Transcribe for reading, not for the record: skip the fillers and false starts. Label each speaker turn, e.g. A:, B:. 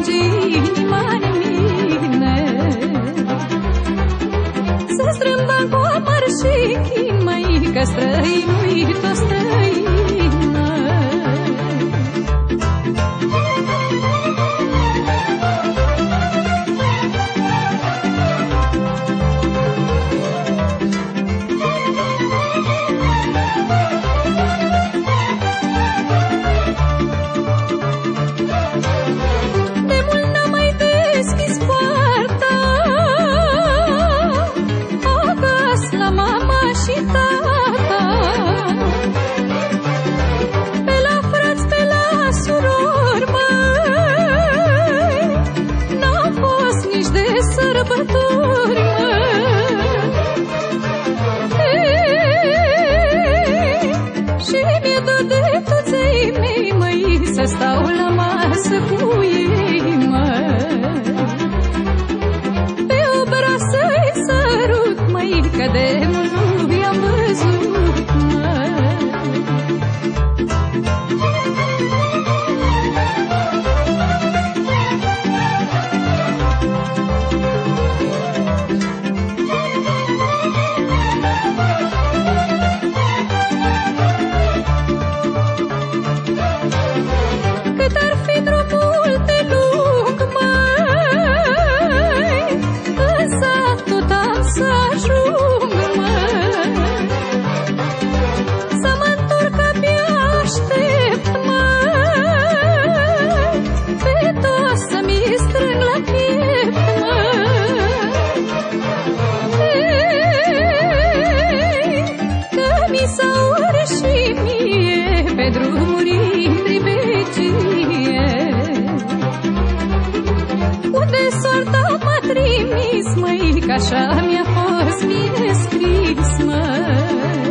A: strânge inima în mine, să strâmbă cu amăr și chin, măi, că străinui tot străină. Să stau la masă cu ei, măi, pe obraz să-i sărut, măi, că de mult nu i-am văzut, măi. Așa mi-a fost mie scris, măi.